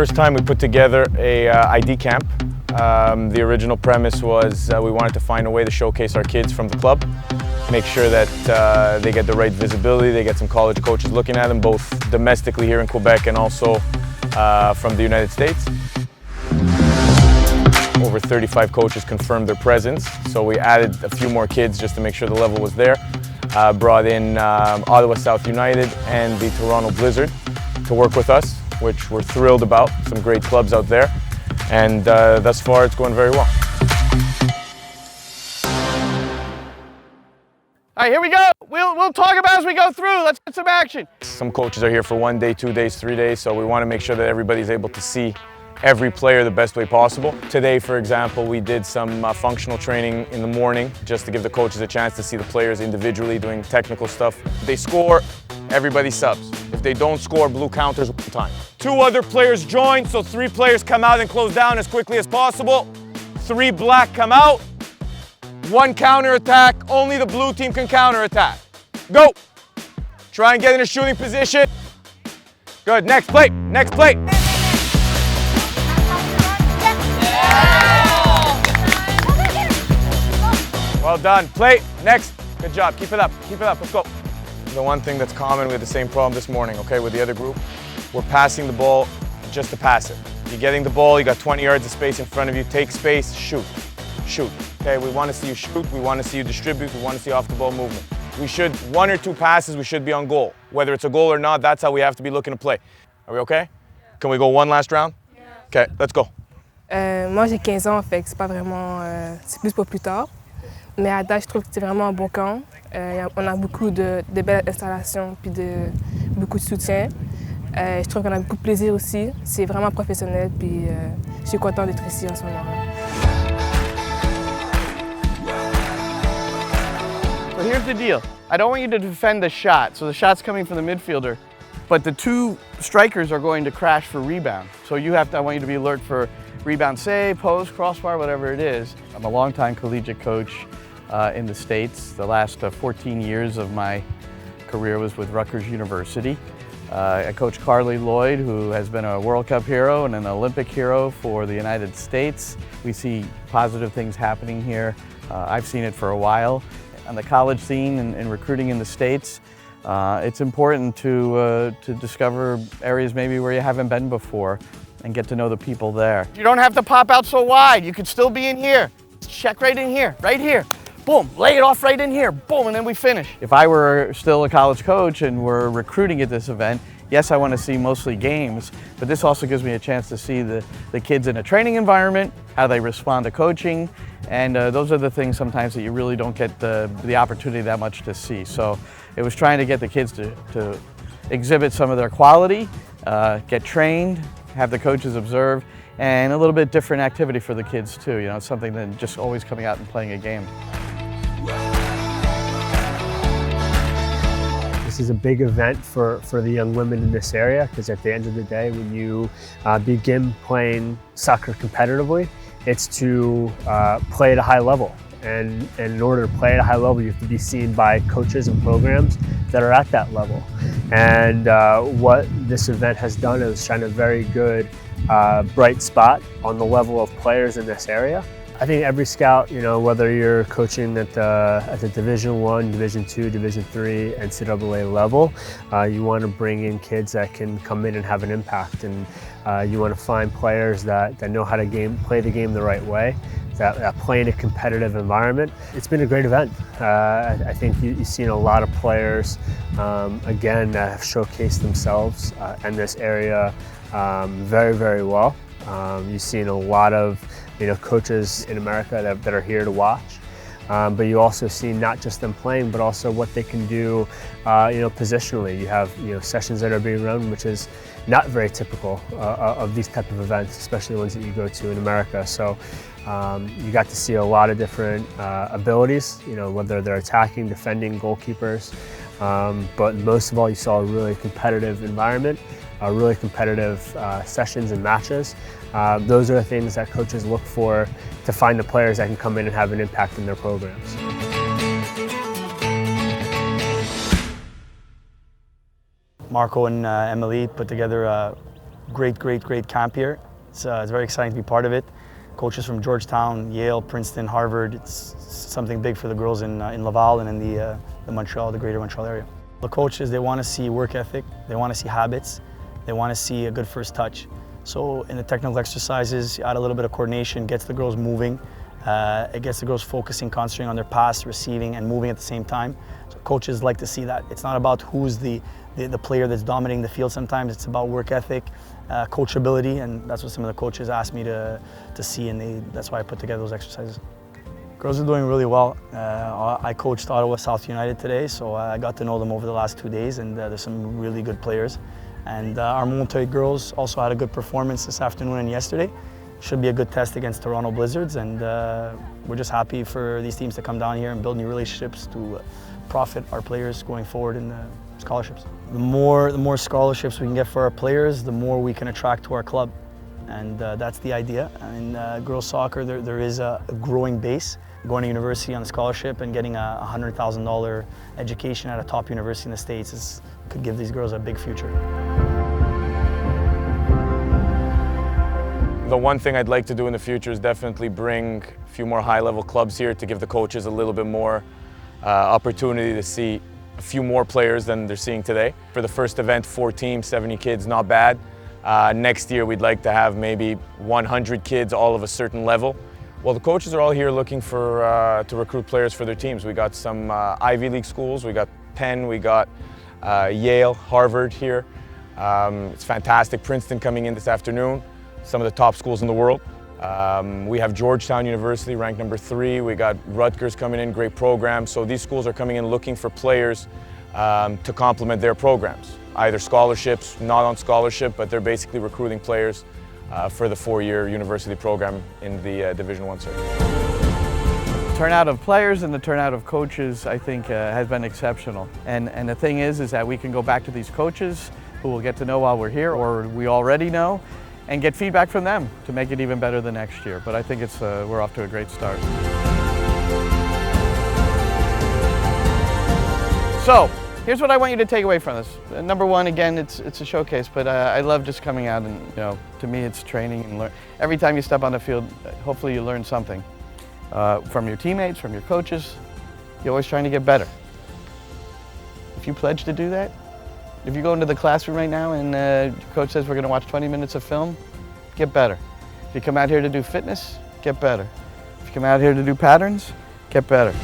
first time we put together a ID camp. The original premise was we wanted to find a way to showcase our kids from the club, make sure that they get the right visibility, they get some college coaches looking at them, both domestically here in Quebec and also from the United States. Over 35 coaches confirmed their presence, so we added a few more kids just to make sure the level was there. Brought in Ottawa South United and the Toronto Blizzard to work with us, which we're thrilled about. Some great clubs out there, and thus far it's going very well. All right, here we go. We'll talk about it as we go through. Let's get some action. Some coaches are here for 1 day, 2 days, 3 days, so we want to make sure that everybody's able to see every player the best way possible. Today, for example, we did some functional training in the morning just to give the coaches a chance to see the players individually doing technical stuff. If they score, everybody subs. If they don't score, blue counters one time. 2 other players join, so 3 players come out and close down as quickly as possible. 3 black come out. 1 counter attack. Only the blue team can counter attack. Go! Try and get in a shooting position. Good, next play, next play. Well done. Play. Next. Good job. Keep it up. Keep it up. Let's go. The one thing that's common, we had the same problem this morning, okay, with the other group. We're passing the ball just to pass it. You're getting the ball, you got 20 yards of space in front of you, take space, shoot. Shoot. Okay, we want to see you shoot, we want to see you distribute, we want to see off the ball movement. We should, 1 or 2 passes, we should be on goal. Whether it's a goal or not, that's how we have to be looking to play. Are we okay? Yeah. Can we go one last round? Yeah. Okay, let's go. Moi j'ai 15 ans, fait que c'est pas vraiment, c'est plus pour plus tard. Mais à date, je trouve que c'est vraiment un bon camp. On a beaucoup de belles installations puis beaucoup de soutien. Je trouve qu'on a beaucoup de plaisir aussi. C'est vraiment professionnel puis je suis content d'être ici en ce moment. So here's the deal. I don't want you to defend the shot. So the shot's coming from the midfielder, but the 2 strikers are going to crash for rebound. So I want you to be alert for rebound save, post, crossbar, whatever it is. I'm a longtime collegiate coach in the States. The last 14 years of my career was with Rutgers University. I coached Carly Lloyd, who has been a World Cup hero and an Olympic hero for the United States. We see positive things happening here. I've seen it for a while. On the college scene and recruiting in the States, it's important to discover areas maybe where you haven't been before and get to know the people there. You don't have to pop out so wide. You could still be in here. Check right in here, right here. Boom, lay it off right in here. Boom, and then we finish. If I were still a college coach and we're recruiting at this event, yes, I want to see mostly games, but this also gives me a chance to see the kids in a training environment, how they respond to coaching, and those are the things sometimes that you really don't get the opportunity that much to see. So it was trying to get the kids to exhibit some of their quality, get trained, have the coaches observe, and a little bit different activity for the kids too. You know, it's something than just always coming out and playing a game. This is a big event for the young women in this area because at the end of the day, when you begin playing soccer competitively, it's to play at a high level. And in order to play at a high level, you have to be seen by coaches and programs that are at that level. And what this event has done is shine a very good, bright spot on the level of players in this area. I think every scout, you know, whether you're coaching at the Division I, Division II, Division III, NCAA level, you want to bring in kids that can come in and have an impact, and you want to find players that know how to play the game the right way, that play in a competitive environment. It's been a great event. I think you've seen a lot of players, again, that have showcased themselves in this area very, very well. You've seen a lot of coaches in America that are here to watch. But you also see not just them playing, but also what they can do, positionally. You have, sessions that are being run, which is not very typical of these type of events, especially the ones that you go to in America. So you got to see a lot of different abilities, whether they're attacking, defending, goalkeepers. But most of all, you saw a really competitive environment, really competitive sessions and matches. Those are the things that coaches look for to find the players that can come in and have an impact in their programs. Marco and Emily put together a great camp here. It's very exciting to be part of it. Coaches from Georgetown, Yale, Princeton, Harvard. It's something big for the girls in Laval and in the greater Montreal area. The coaches, they want to see work ethic, they want to see habits, they want to see a good first touch. So in the technical exercises, you add a little bit of coordination, gets the girls moving. It gets the girls focusing, concentrating on their pass, receiving, and moving at the same time. So coaches like to see that. It's not about who's the player that's dominating the field sometimes. It's about work ethic, coachability, and that's what some of the coaches asked me to see, and that's why I put together those exercises. Girls are doing really well. I coached Ottawa South United today, so I got to know them over the last 2 days, and there's some really good players. And our Montreuil girls also had a good performance this afternoon and yesterday. Should be a good test against Toronto Blizzards, and we're just happy for these teams to come down here and build new relationships to profit our players going forward in the scholarships. The more scholarships we can get for our players, the more we can attract to our club, and that's the idea. In girls soccer, there is a growing base. Going to university on a scholarship and getting a $100,000 education at a top university in the States could give these girls a big future. The one thing I'd like to do in the future is definitely bring a few more high-level clubs here to give the coaches a little bit more opportunity to see a few more players than they're seeing today. For the first event, 4 teams, 70 kids, not bad. Next year, we'd like to have maybe 100 kids, all of a certain level. Well, the coaches are all here looking to recruit players for their teams. We got some Ivy League schools, we got Penn, we got Yale, Harvard here. It's fantastic. Princeton coming in this afternoon, some of the top schools in the world. We have Georgetown University ranked number 3. We got Rutgers coming in, great program. So these schools are coming in looking for players to complement their programs. Either scholarships, not on scholarship, but they're basically recruiting players for the 4-year university program in the Division I circuit. The turnout of players and the turnout of coaches, I think, has been exceptional. And the thing is that we can go back to these coaches who we'll get to know while we're here, or we already know, and get feedback from them to make it even better the next year. But I think we're off to a great start. So, here's what I want you to take away from this. Number one, again, it's a showcase, but I love just coming out and, to me it's training and learn. Every time you step on the field, hopefully you learn something. From your teammates, from your coaches. You're always trying to get better. If you pledge to do that, if you go into the classroom right now and your coach says we're going to watch 20 minutes of film, get better. If you come out here to do fitness, get better. If you come out here to do patterns, get better.